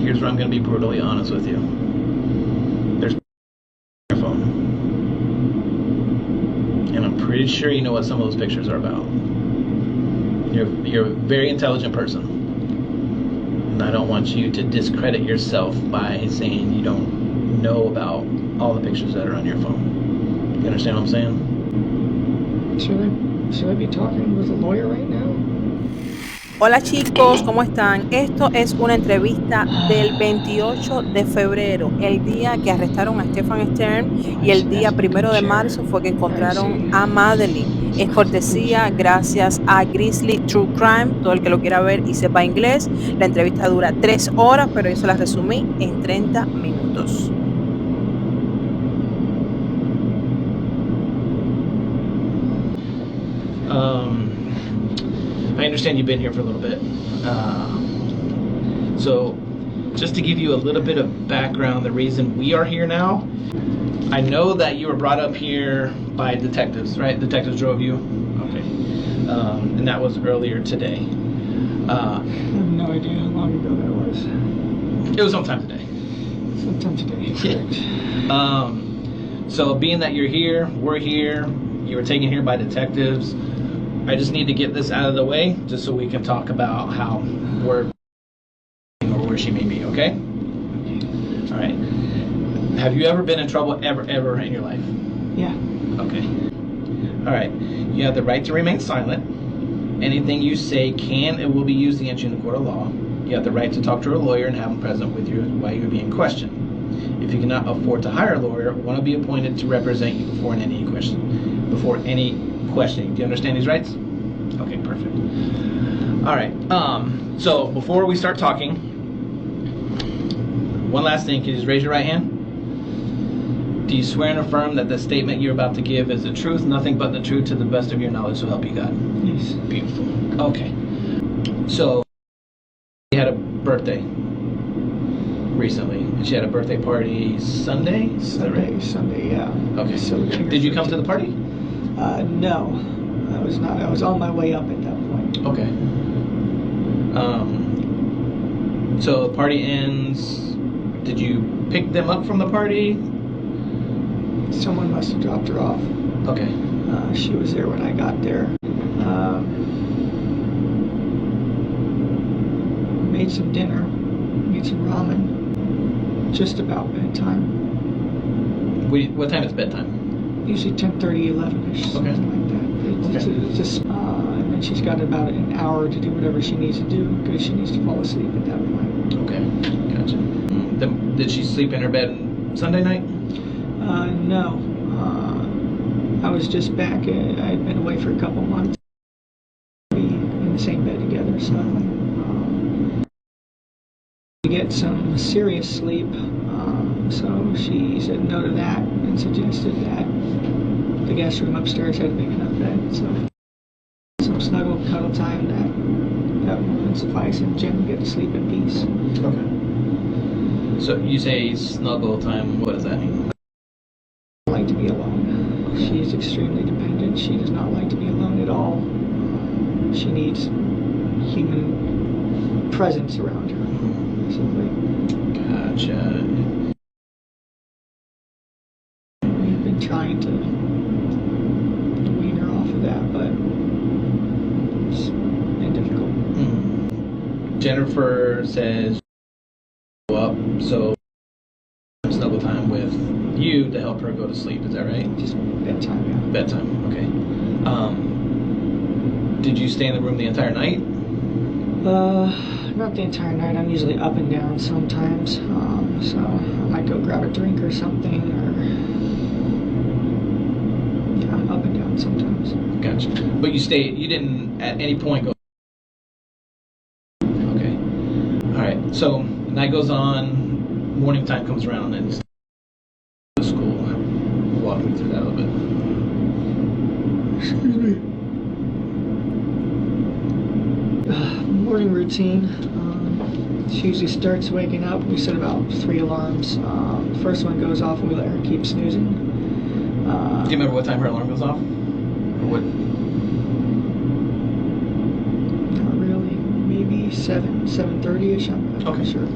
Here's where I'm going to be brutally honest with you. There's your phone. And I'm pretty sure you know what some of those pictures are about. You're a very intelligent person. And I don't want you to discredit yourself by saying you don't know about all the pictures that are on your phone. You understand what I'm saying? Should I be talking with a lawyer right now? Hola chicos, ¿cómo están? Esto es una entrevista del 28 de febrero, el día que arrestaron a Stephan Sterns, y el día 1 de marzo fue que encontraron a Madeleine. Es cortesía gracias a Grizzly True Crime. Todo el que lo quiera ver y sepa inglés. La entrevista dura 3 horas, pero yo se la resumí en 30 minutos. I understand you've been here for a little bit. So, just to give you a little bit of background, the reason we are here now, I know that you were brought up here by detectives, right? Detectives drove you? Okay. And that was earlier today. I have no idea how long ago that was. It was sometime today. Sometime today, correct. So being that you're here, we're here, you were taken here by detectives, I just need to get this out of the way just so we can talk about how we're or where she may be, okay? All right. Have you ever been in trouble ever in your life? Yeah. Okay. All right. You have the right to remain silent. Anything you say can and will be used against you in the court of law. You have the right to talk to a lawyer and have him present with you while you're being questioned. If you cannot afford to hire a lawyer, one will be appointed to represent you before any questioning. Do you understand these rights? Okay, perfect. All right. So before we start talking, one last thing. Can you just raise your right hand? Do you swear and affirm that the statement you're about to give is the truth, nothing but the truth, to the best of your knowledge, so help you God? Yes. Beautiful. Okay. So, she had a birthday recently. She had a birthday party Sunday? Sunday, yeah. Okay. So did you come to the party? No. I was not. I was on my way up at that point. Okay. So the party ends. Did you pick them up from the party? Someone must have dropped her off. Okay. She was there when I got there. Made some dinner. Made some ramen. Just about bedtime. What time is bedtime? Usually 10:30, 11ish, something like that. It's just, and then she's got about an hour to do whatever she needs to do because she needs to fall asleep at that point. Okay, gotcha. Did she sleep in her bed Sunday night? No. I was just back. I had been away for a couple months. Be in the same bed together, so to get some serious sleep. So she said no to that and suggested that the guest room upstairs had a big enough bed. So some snuggle cuddle time that would suffice, and Jen would get to sleep in peace. Okay. So you say snuggle time. What does that mean? I like to be alone. She is extremely dependent. She does not like to be alone at all. She needs human presence around her. Simply. Gotcha. We've been trying to wean her off of that, but it's been difficult. Jennifer says go up, so snuggle time with you to help her go to sleep. Is that right? Just bedtime, yeah. Bedtime. Okay. Did you stay in the room the entire night? Not the entire night. I'm usually up and down sometimes. So I might go grab a drink or something, or yeah, I'm up and down sometimes. Gotcha. But you didn't at any point go. Okay. All right. So night goes on, morning time comes around, and it's school. Walk me through that a little bit. Excuse me. Morning routine. She usually starts waking up. We set about 3 alarms. The first one goes off and we let her keep snoozing. Do you remember what time her alarm goes off? Or what? Not really. Maybe maybe 7:30ish. I'm not sure.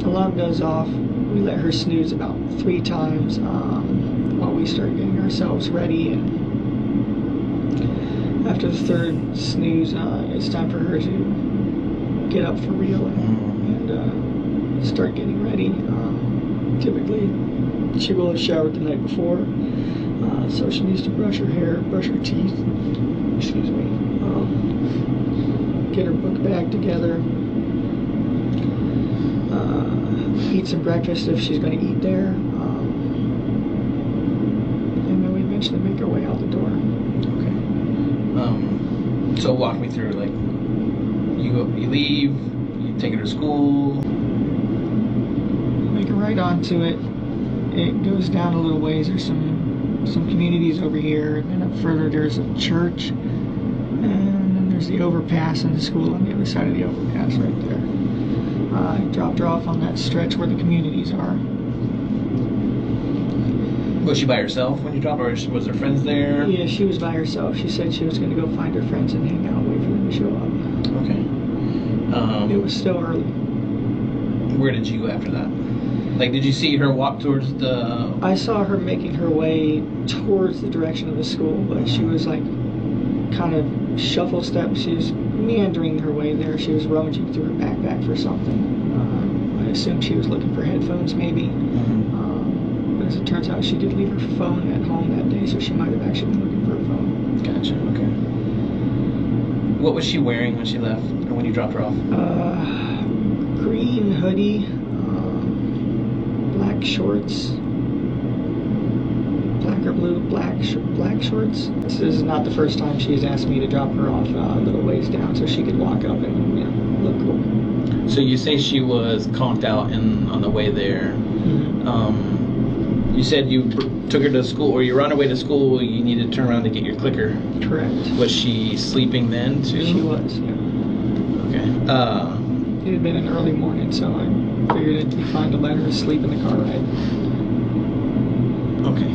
Alarm goes off. We let her snooze about 3 times while we start getting ourselves ready. And after the 3rd snooze, it's time for her to get up for real and start getting ready. Typically, she will have showered the night before, so she needs to brush her hair, brush her teeth, excuse me, get her book bag together, eat some breakfast if she's going to eat there, and then we eventually make our way out the door. Okay. So walk me through, like, you leave, you take her to school. Make it right onto it. It goes down a little ways. There's some communities over here, and then up further there's a church, and then there's the overpass and the school on the other side of the overpass right there. I dropped her off on that stretch where the communities are. Was she by herself when you dropped her, or was her friends there? Yeah, she was by herself. She said she was going to go find her friends and hang out, wait for them to show up. Okay. It was still early. Where did you go after that? Like, did you see her walk towards the... I saw her making her way towards the direction of the school, but she was like kind of shuffle step. She was meandering her way there. She was rummaging through her backpack for something. I assumed she was looking for headphones maybe. But as it turns out, she did leave her phone at home that day, so she might have actually been looking for her phone. Gotcha, okay. What was she wearing when she left, or when you dropped her off? Green hoodie, black shorts, black or blue, black shorts. This is not the first time she's asked me to drop her off a little ways down so she could walk up and look cool. So you say she was conked out on the way there. You said you took her to school, or you were on her way to school, you needed to turn around to get your clicker. Correct. Was she sleeping then too? She was, yeah. Okay. It had been an early morning, so I figured it'd be fine to let her sleep in the car ride. Okay.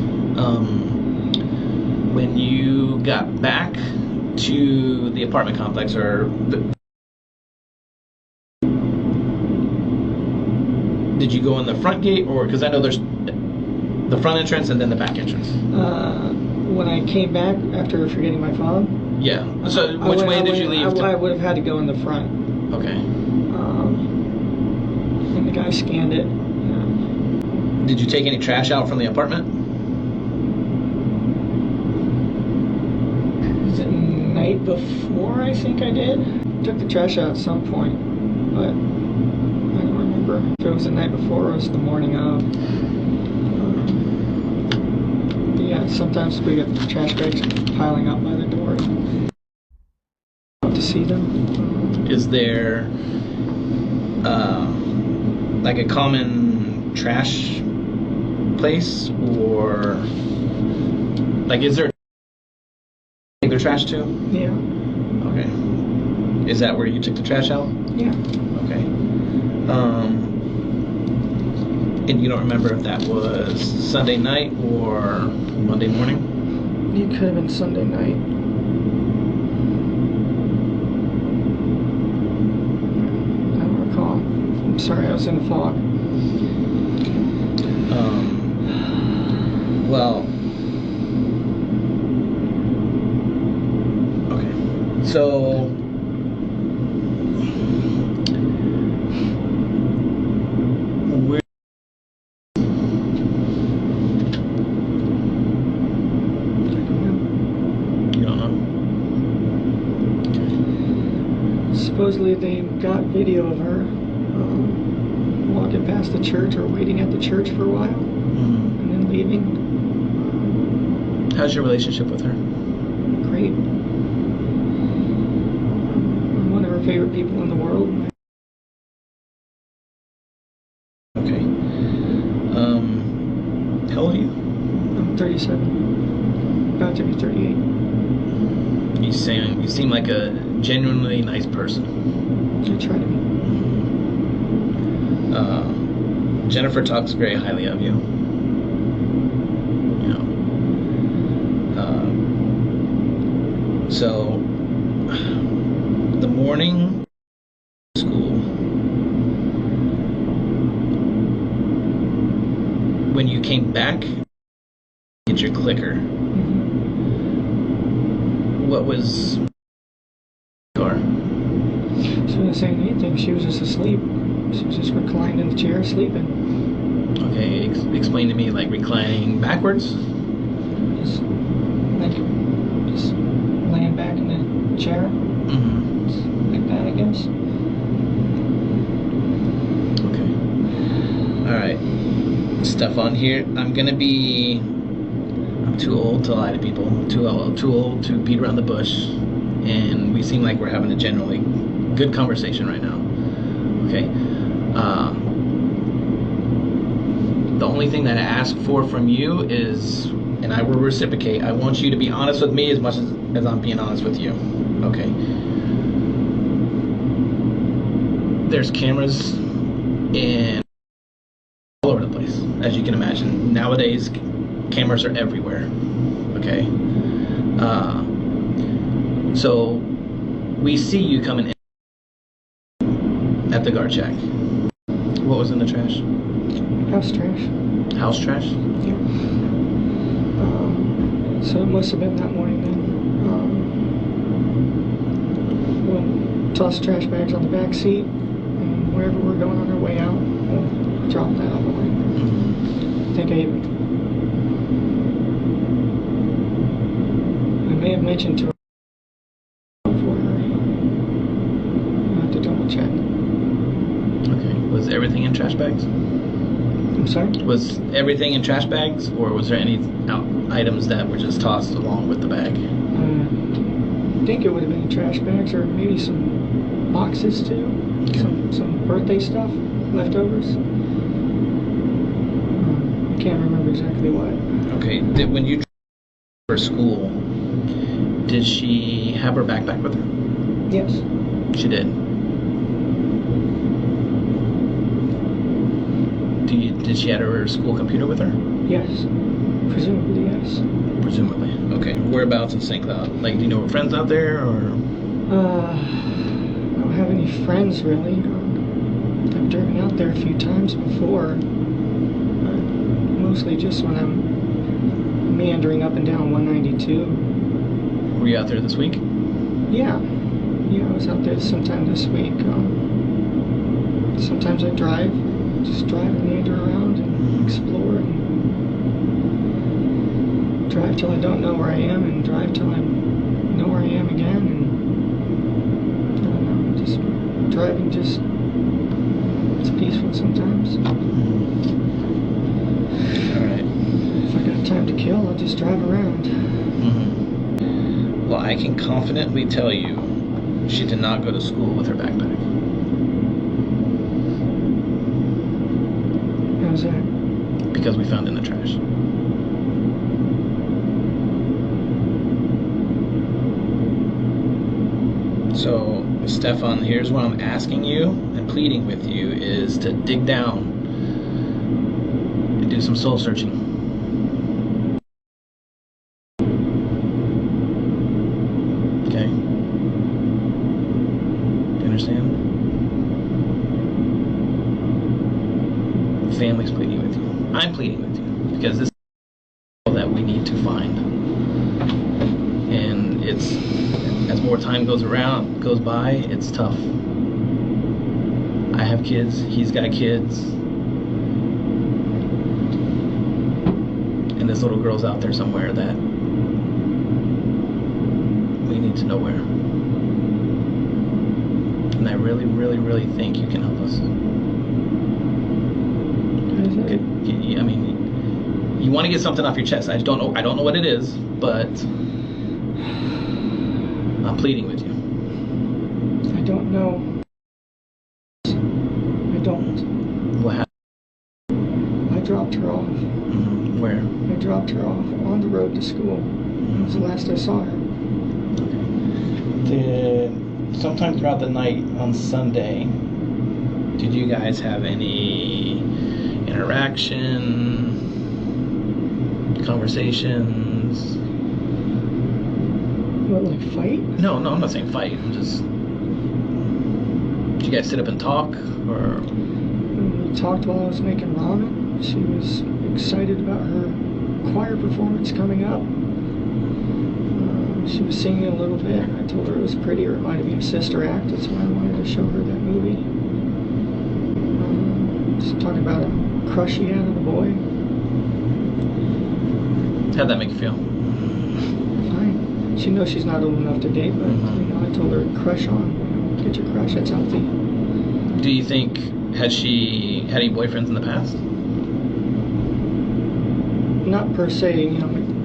When you got back to the apartment complex, did you go in the front gate, or because I know there's the front entrance and then the back entrance? When I came back after forgetting my phone. Yeah. So which way did you leave? I would have had to go in the front. Okay. And the guy scanned it. Did you take any trash out from the apartment? The night before, I think I did. Took the trash out at some point, but I don't remember if it was the night before or it was the morning of. Yeah, sometimes we get trash bags piling up by the door. To see them. Is there like a common trash place, or like is there take their trash to? Yeah. Okay. Is that where you took the trash out? Yeah. Okay. And you don't remember if that was Sunday night or Monday morning? It could have been Sunday night. I don't recall. I'm sorry, I was in the fog. Well, okay. So supposedly they got video of her walking past the church or waiting at the church for a while and then leaving. How's your relationship with her? Great. I'm one of her favorite people in the world. Okay. How old are you? I'm 37. About to be 38. You seem like a genuinely nice person. I try to be. Jennifer talks very highly of you. You know. So the morning of school, when you came back, get your clicker. What was car? She wasn't saying anything. She was just asleep. She was just reclined in the chair, sleeping. Okay, explain to me, like reclining backwards? Just laying back in the chair. Just like that, I guess. Okay. Alright. Stephan here. I'm too old to lie to people. Too old to beat around the bush. And we seem like we're having a generally good conversation right now. Okay? The only thing that I ask for from you is, and I will reciprocate, I want you to be honest with me as much as I'm being honest with you. Okay? There's cameras in all over the place, as you can imagine. Nowadays, cameras are everywhere. Okay? So, we see you coming in at the guard shack. What was in the trash? House trash. House trash? Yeah. So it must have been that morning then. We'll toss trash bags on the back seat, and wherever we're going on our way out, we'll drop that on the way. I think I may have mentioned to her before her. I'll have to double check. Okay. Was everything in trash bags? I'm sorry? Was everything in trash bags, or was there any items that were just tossed along with the bag? I think it would have been trash bags, or maybe some boxes too. Okay. Some birthday stuff, leftovers. I can't remember exactly what. Okay. When you for school, did she have her backpack with her? Yes. She did. Did she have her school computer with her? Yes. Presumably, yes. Presumably. Okay. Whereabouts in St. Cloud? Like, do you know her friends out there, or? I don't have any friends really. I've driven out there a few times before. Mostly just when I'm meandering up and down 192. Were you out there this week? Yeah. Yeah, I was out there sometime this week. Sometimes I drive. Just drive and meander around and explore and drive till I don't know where I am and drive till I know where I am again, and I don't know, just driving it's peaceful sometimes. Alright. If I got time to kill, I'll just drive around. Well, I can confidently tell you she did not go to school with her backpack. How's that? Because we found it in the trash. So, Stephan, here's what I'm asking you and pleading with you is to dig down and do some soul searching. Okay? You understand? Family's pleading with you. I'm pleading with you because this is that we need to find, and it's as more time goes by, it's tough. I have kids, he's got kids, and this little girl's out there somewhere that we need to know where. And I really, really, really think you can help us. Okay. I mean, you want to get something off your chest. I don't know what it is, but I'm pleading with you. I don't know. I don't. What happened? I dropped her off. Where? I dropped her off on the road to school. That was the last I saw her. Okay. Sometime throughout the night on Sunday, did you guys have any interaction, conversations? What, like fight? No, I'm not saying fight. I'm just Did you guys sit up and talk, or? We talked while I was making ramen. She was excited about her choir performance coming up. She was singing a little bit. I told her it was pretty. It reminded me of Sister Act. That's why I wanted to show her that movie. Just talking about a crush she had on the boy. How'd that make you feel? Fine. She knows she's not old enough to date, but I told her crush on. Get your crush. That's healthy. Do you think, had she had any boyfriends in the past? Not per se,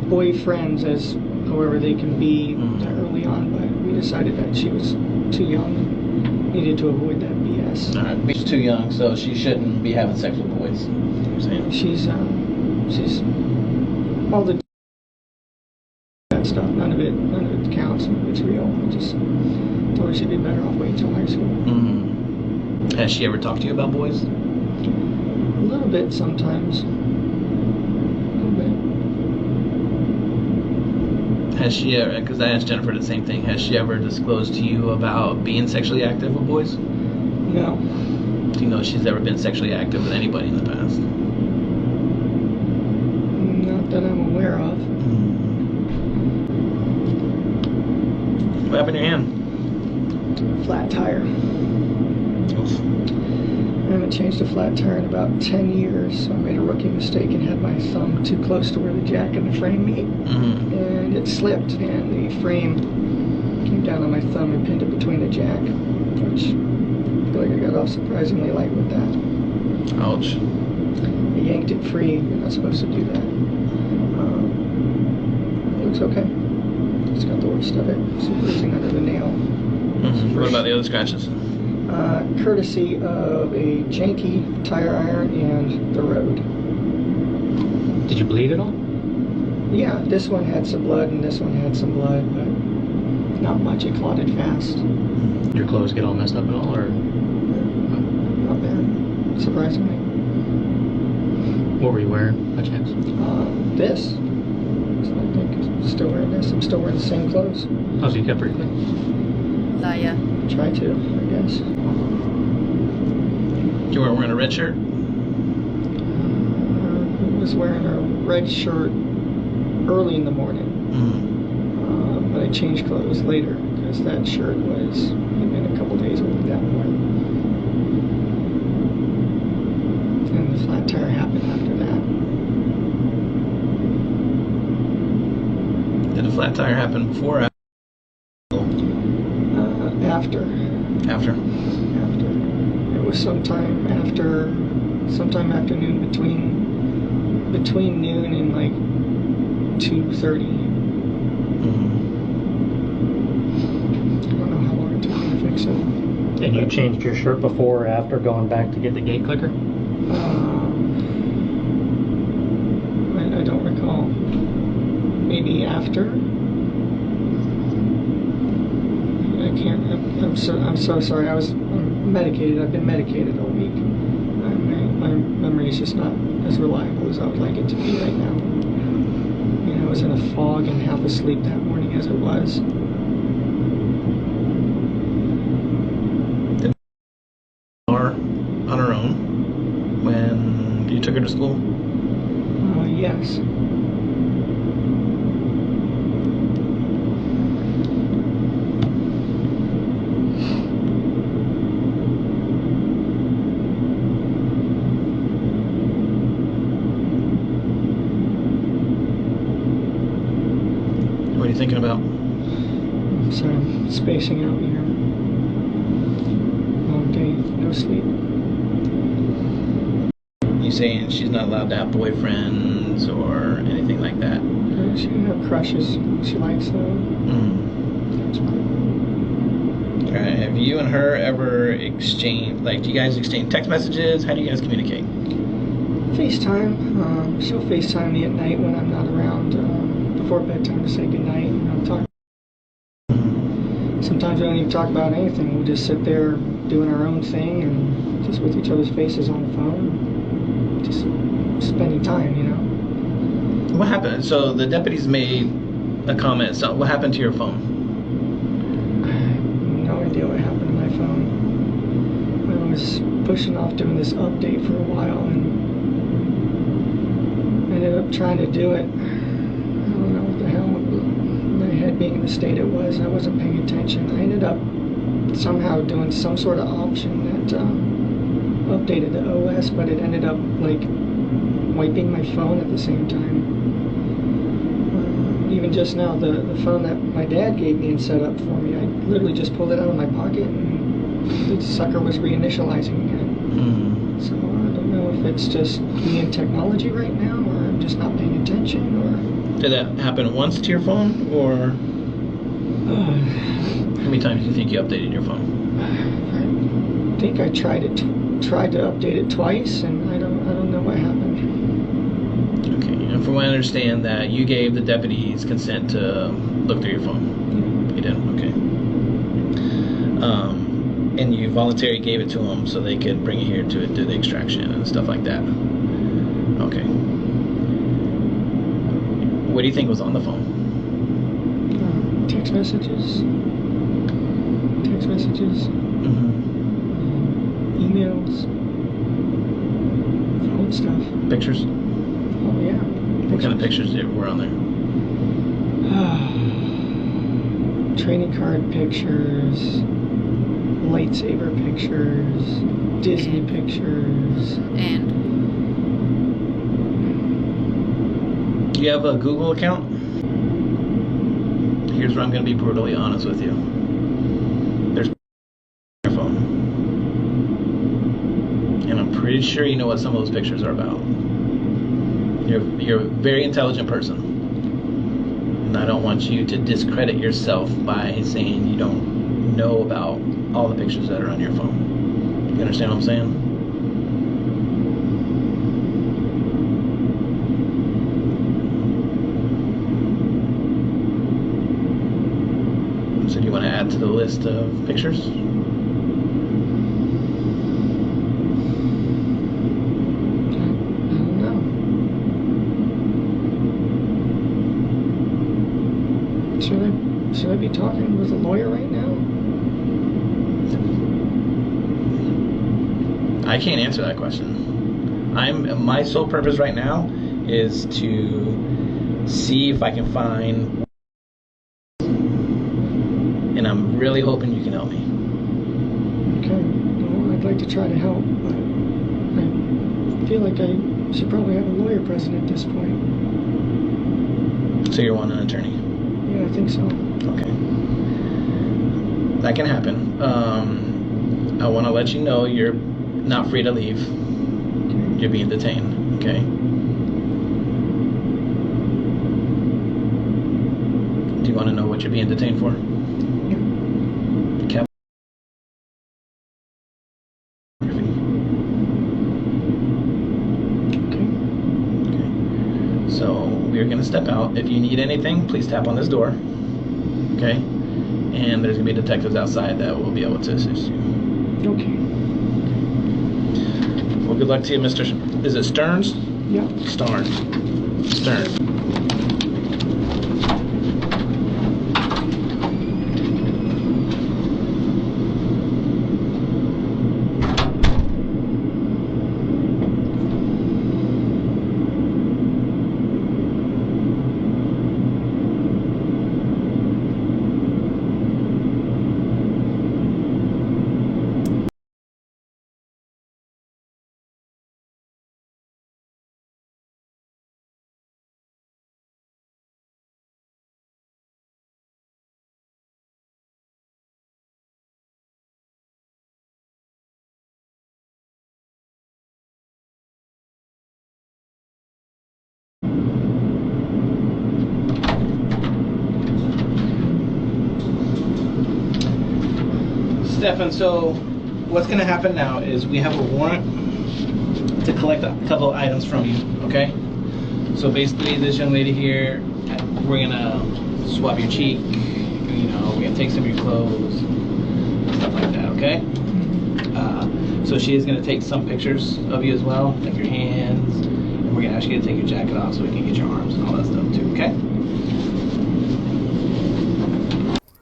boyfriends as however they can be early on, but we decided that she was too young and needed to avoid that BS. All right, she's too young, so she shouldn't be having sex with boys. You're saying? She's all the that stuff. None of it counts. None of it's real. I just told her she'd be better off waiting until high school. Mm-hmm. Has she ever talked to you about boys? A little bit sometimes. Has she ever, because I asked Jennifer the same thing, has she ever disclosed to you about being sexually active with boys? No. Do you know if she's ever been sexually active with anybody in the past? Not that I'm aware of. What happened to your hand? Flat tire. Oof. I haven't changed a flat tire in about 10 years, so I made a rookie mistake and had my thumb too close to where the jack and the frame meet. Mm-hmm. And it slipped, and the frame came down on my thumb and pinned it between the jack, which I feel like I got off surprisingly light with that. Ouch. I yanked it free. You're not supposed to do that. It looks okay. It's got the worst of it. Some bruising under the nail. Mm-hmm. What about the other scratches? Courtesy of a janky tire iron and the road. Did you bleed at all? Yeah, this one had some blood and this one had some blood, but not much. It clotted fast. Your clothes get all messed up and all, or? Not bad, surprisingly. What were you wearing, by chance? This. So I think I'm still wearing this. I'm still wearing the same clothes. Oh, so you kept pretty clean. Liar. Try to, I guess. You weren't wearing a red shirt? I was wearing a red shirt early in the morning. Mm-hmm. But I changed clothes later because that shirt had been a couple days old at that point. And the flat tire happened after that. Did the flat tire happen before or After. after? It was sometime afternoon between noon and like 2:30. Mm-hmm. I don't know how long it took me to fix it. And you changed your shirt before or after going back to get the gate clicker? I don't recall. Maybe after. I can't. I'm so sorry. I'm medicated. I've been medicated all week. My memory is just not as reliable as I would like it to be right now. I was in a fog and half asleep that morning as it was. On her own when you took her to school? Yes. What are you thinking about? Sorry, I'm spacing out here. Long day, no sleep. You saying she's not allowed to have boyfriends or anything like that? She can have crushes. She likes them. That's fine. Alright, have you and her ever exchanged, do you guys exchange text messages? How do you guys communicate? FaceTime. She'll FaceTime me at night when I'm not around before bedtime to say goodnight. Talk. Sometimes we don't even talk about anything. We'll just sit there doing our own thing and just with each other's faces on the phone. Just spending time, What happened? So the deputies made a comment. So what happened to your phone? I have no idea what happened to my phone. pushing off doing this update for a while, and I ended up trying to do it. I don't know what the hell, my head being in the state it was, I wasn't paying attention. I ended up somehow doing some sort of option that updated the OS, but it ended up like wiping my phone at the same time. Even just now, the phone that my dad gave me and set up for me, I literally just pulled it out of my pocket and the sucker was reinitializing again. So I don't know if it's just me and technology right now, or I'm just not paying attention, or... Did that happen once to your phone, or how many times do you think you updated your phone? I think I tried to update it twice, and I don't know what happened. Okay, and from what I understand, that you gave the deputies consent to look through your phone. You did, okay. And you voluntarily gave it to them so they could bring it here to do the extraction and stuff like that. Okay. What do you think was on the phone? Text messages. Emails. Phone stuff. Pictures? Oh, yeah. What kind of pictures were on there? Trading card pictures, lightsaber pictures, Disney pictures. And Do you have a Google account? Here's where I'm going to be brutally honest with you. There's your phone. And I'm pretty sure you know what some of those pictures are about. You're a very intelligent person. And I don't want you to discredit yourself by saying you don't know about all the pictures that are on your phone. You understand what I'm saying? So do you want to add to the list of pictures? I don't know. Should I be talking with a lawyer right now? I can't answer that question. My sole purpose right now is to see if I can find, and I'm really hoping you can help me. Okay. Well, I'd like to try to help, but I feel like I should probably have a lawyer present at this point. So you're wanting an attorney? Yeah, I think so. Okay. That can happen. I want to let you know you're not free to leave. Okay. You're being detained, okay? Do you want to know what you're being detained for? Yeah. Okay. Okay. So we're going to step out. If you need anything, please tap on this door. Okay? And there's going to be detectives outside that will be able to assist you. Okay. Well, good luck to you, Mr. Is it Sterns? Yeah. Stern. Stephan, so what's going to happen now is we have a warrant to collect a couple of items from you, okay? So basically, this young lady here, we're going to swab your cheek, you know, we're going to take some of your clothes, stuff like that, okay? So she is going to take some pictures of you as well, like your hands, and we're going to ask you to take your jacket off so we can get your arms and all that stuff too, okay?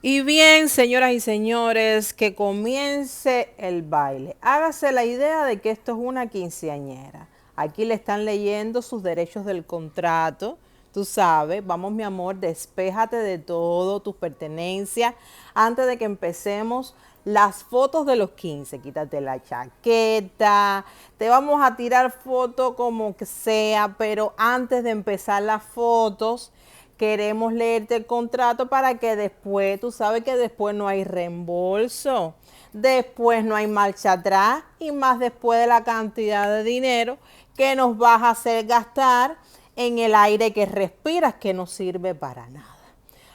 Y bien, señoras y señores, que comience el baile. Hágase la idea de que esto es una quinceañera. Aquí le están leyendo sus derechos del contrato. Tú sabes, vamos mi amor, despéjate de todo, tus pertenencias. Antes de que empecemos las fotos de los 15, quítate la chaqueta. Te vamos a tirar fotos como que sea, pero antes de empezar las fotos queremos leerte el contrato para que después, tú sabes que después no hay reembolso, después no hay marcha atrás y más después de la cantidad de dinero que nos vas a hacer gastar en el aire que respiras, que no sirve para nada.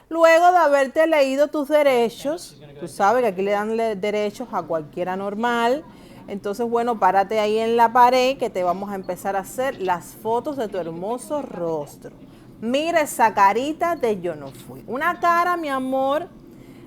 Luego de haberte leído tus derechos, tú sabes que aquí le dan derechos a cualquiera normal. Entonces, bueno, párate ahí en la pared que te vamos a empezar a hacer las fotos de tu hermoso rostro. Mira esa carita de yo no fui. Una cara, mi amor.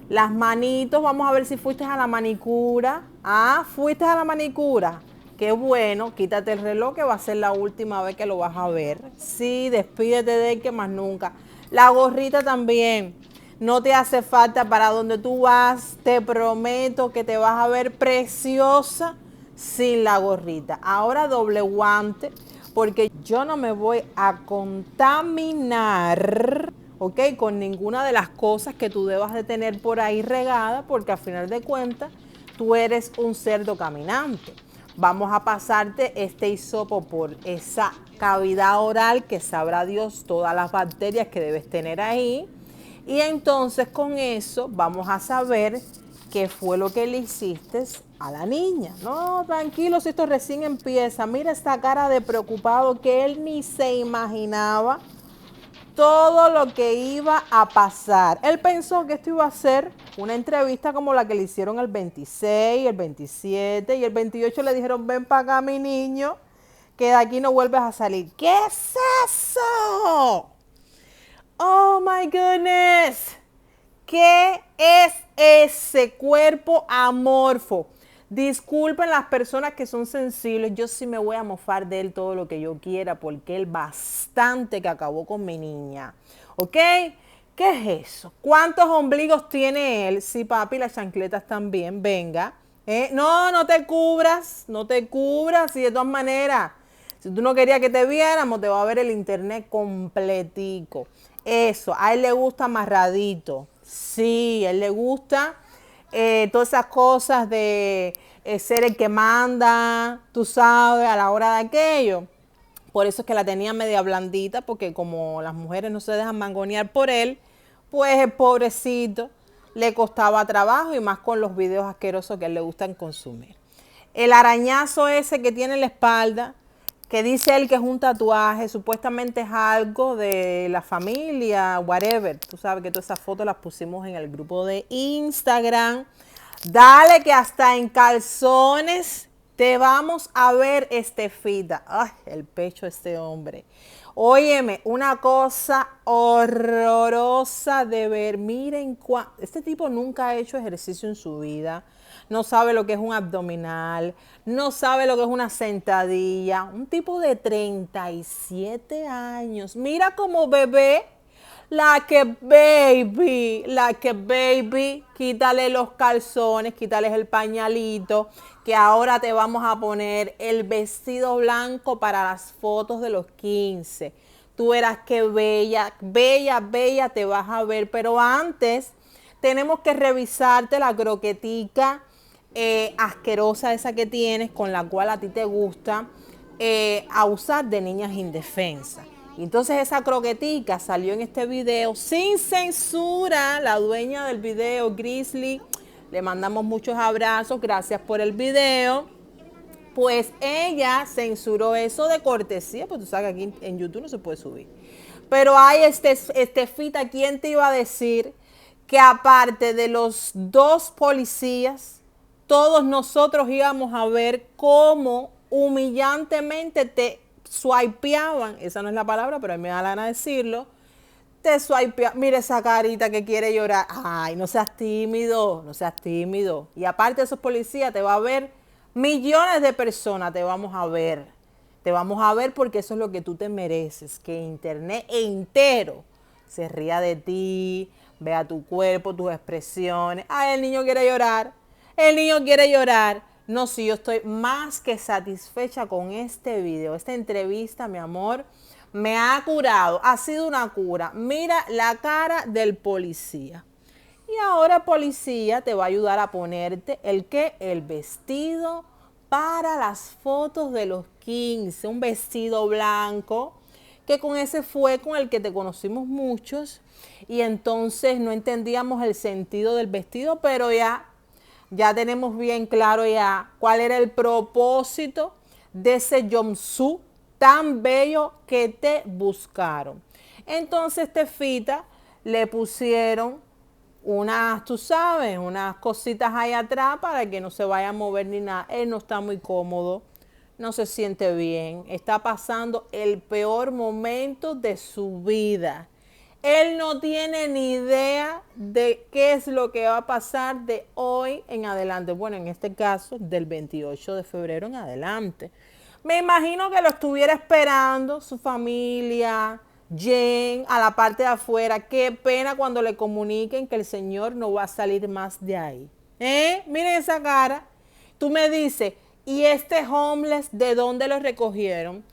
Las manitos, vamos a ver si fuiste a la manicura. Ah, fuiste a la manicura. Qué bueno, quítate el reloj que va a ser la última vez que lo vas a ver. Sí, despídete de él que más nunca. La gorrita también. No te hace falta para donde tú vas. Te prometo que te vas a ver preciosa sin la gorrita. Ahora doble guante, porque yo no me voy a contaminar, ¿ok? Con ninguna de las cosas que tú debas de tener por ahí regada, porque al final de cuentas tú eres un cerdo caminante. Vamos a pasarte este hisopo por esa cavidad oral que sabrá Dios todas las bacterias que debes tener ahí. Y entonces con eso vamos a saber qué fue lo que le hiciste a la niña. No, tranquilo, si esto recién empieza. Mira esta cara de preocupado que él ni se imaginaba todo lo que iba a pasar. Él pensó que esto iba a ser una entrevista como la que le hicieron el 26, el 27 y el 28 le dijeron, ven para acá mi niño, que de aquí no vuelves a salir. ¿Qué es eso? Oh my goodness. ¿Qué es ese cuerpo amorfo? Disculpen las personas que son sensibles, yo sí me voy a mofar de él todo lo que yo quiera porque él bastante que acabó con mi niña. ¿Ok? ¿Qué es eso? ¿Cuántos ombligos tiene él? Sí, papi, las chancletas también, venga. No, no te cubras, no te cubras y de todas maneras, si tú no querías que te viéramos, te va a ver el internet completico. Eso, a él le gusta amarradito. Sí, a él le gusta todas esas cosas de ser el que manda, tú sabes, a la hora de aquello. Por eso es que la tenía media blandita, porque como las mujeres no se dejan mangonear por él, pues el pobrecito le costaba trabajo y más con los videos asquerosos que a él le gustan consumir. El arañazo ese que tiene en la espalda, que dice él que es un tatuaje, supuestamente es algo de la familia, whatever. Tú sabes que todas esas fotos las pusimos en el grupo de Instagram. Dale que hasta en calzones te vamos a ver, Estefita. Ay, el pecho de este hombre. Óyeme, una cosa horrorosa de ver. Miren, este tipo nunca ha hecho ejercicio en su vida. No sabe lo que es un abdominal, no sabe lo que es una sentadilla. Un tipo de 37 años. Mira como bebé, la que baby, quítale los calzones, quítales el pañalito, que ahora te vamos a poner el vestido blanco para las fotos de los 15. Tú verás que bella, bella, bella te vas a ver, pero antes tenemos que revisarte la croquetica asquerosa esa que tienes, con la cual a ti te gusta abusar de niñas indefensas. Y entonces esa croquetica salió en este video sin censura. La dueña del video, Grizzly, le mandamos muchos abrazos, gracias por el video. Pues ella censuró eso de cortesía, pues tú sabes que aquí en YouTube no se puede subir. Pero hay Estefita, ¿quién te iba a decir que aparte de los dos policías, todos nosotros íbamos a ver cómo humillantemente te swipeaban? Esa no es la palabra, pero a mí me da la gana decirlo. Te swipeaban. Mira esa carita que quiere llorar. Ay, no seas tímido, no seas tímido. Y aparte de esos policías, te va a ver millones de personas, te vamos a ver. Te vamos a ver porque eso es lo que tú te mereces, que internet entero se ría de ti, vea tu cuerpo, tus expresiones. Ay, el niño quiere llorar. El niño quiere llorar. No, sí, yo estoy más que satisfecha con este video. Esta entrevista, mi amor, me ha curado. Ha sido una cura. Mira la cara del policía. Y ahora el policía te va a ayudar a ponerte el ¿qué? El vestido para las fotos de los 15. Un vestido blanco, que con ese fue con el que te conocimos muchos. Y entonces no entendíamos el sentido del vestido, pero ya tenemos bien claro ya cuál era el propósito de ese jumpsuit tan bello que te buscaron. Entonces, Tefita, le pusieron unas, tú sabes, unas cositas ahí atrás para que no se vaya a mover ni nada. Él no está muy cómodo, no se siente bien, está pasando el peor momento de su vida. Él no tiene ni idea de qué es lo que va a pasar de hoy en adelante. Bueno, en este caso, del 28 de febrero en adelante. Me imagino que lo estuviera esperando su familia, Jen, a la parte de afuera. Qué pena cuando le comuniquen que el señor no va a salir más de ahí. Miren esa cara. Tú me dices, ¿y este homeless de dónde lo recogieron?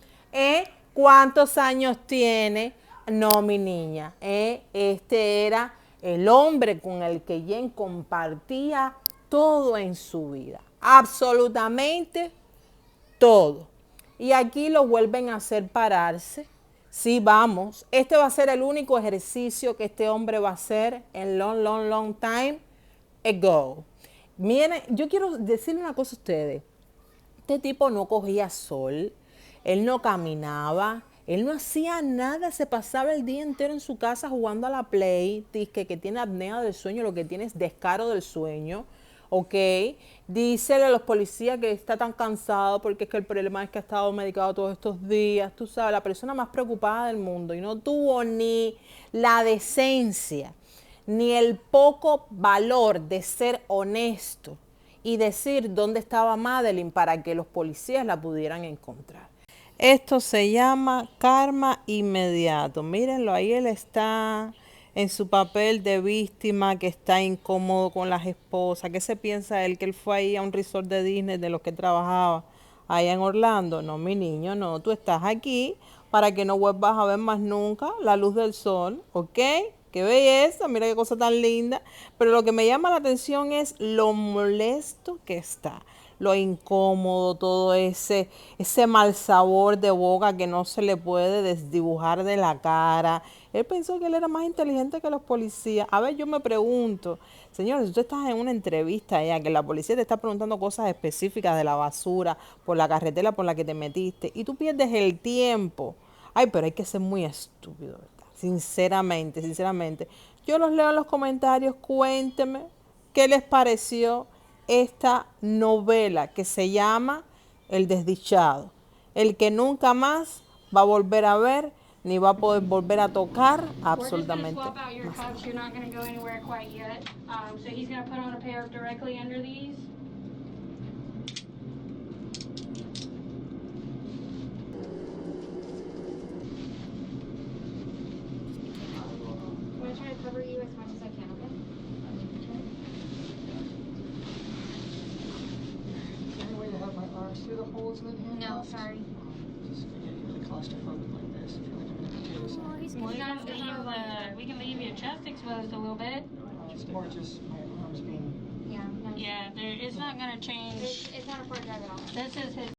¿Cuántos años tiene? No, mi niña, este era el hombre con el que Jen compartía todo en su vida, absolutamente todo. Y aquí lo vuelven a hacer pararse. Sí, vamos, este va a ser el único ejercicio que este hombre va a hacer en long time ago. Miren, yo quiero decirle una cosa a ustedes. Este tipo no cogía sol, él no caminaba, él no hacía nada, se pasaba el día entero en su casa jugando a la Play, dice que tiene apnea del sueño, lo que tiene es descaro del sueño, ¿ok? Dícele a los policías que está tan cansado porque es que el problema es que ha estado medicado todos estos días, tú sabes, la persona más preocupada del mundo y no tuvo ni la decencia, ni el poco valor de ser honesto y decir dónde estaba Madeline para que los policías la pudieran encontrar. Esto se llama karma inmediato. Mírenlo, ahí él está en su papel de víctima, que está incómodo con las esposas. ¿Qué se piensa él? Que él fue ahí a un resort de Disney de los que trabajaba allá en Orlando. No, mi niño, no. Tú estás aquí para que no vuelvas a ver más nunca la luz del sol, ¿ok? Qué belleza, mira qué cosa tan linda. Pero lo que me llama la atención es lo molesto que está, lo incómodo, todo ese mal sabor de boca que no se le puede desdibujar de la cara. Él pensó que él era más inteligente que los policías. A ver, yo me pregunto, señores, si tú estás en una entrevista ya, que la policía te está preguntando cosas específicas de la basura, por la carretera por la que te metiste, y tú pierdes el tiempo. Ay, pero hay que ser muy estúpido, ¿verdad? Sinceramente. Yo los leo en los comentarios, cuéntenme qué les pareció esta novela que se llama El Desdichado. El que nunca más va a volver a ver ni va a poder volver a tocar absolutamente nada. Cover you as much as I can, okay? Any way to have my arms through the holes in the No, sorry. Just get really claustrophobic like this. I feel like I'm in a potato sack. We can leave your chest exposed a little bit. Just more just my arms being... Yeah, no. Yeah, it's not gonna change. It's not a hard drive at all. This is his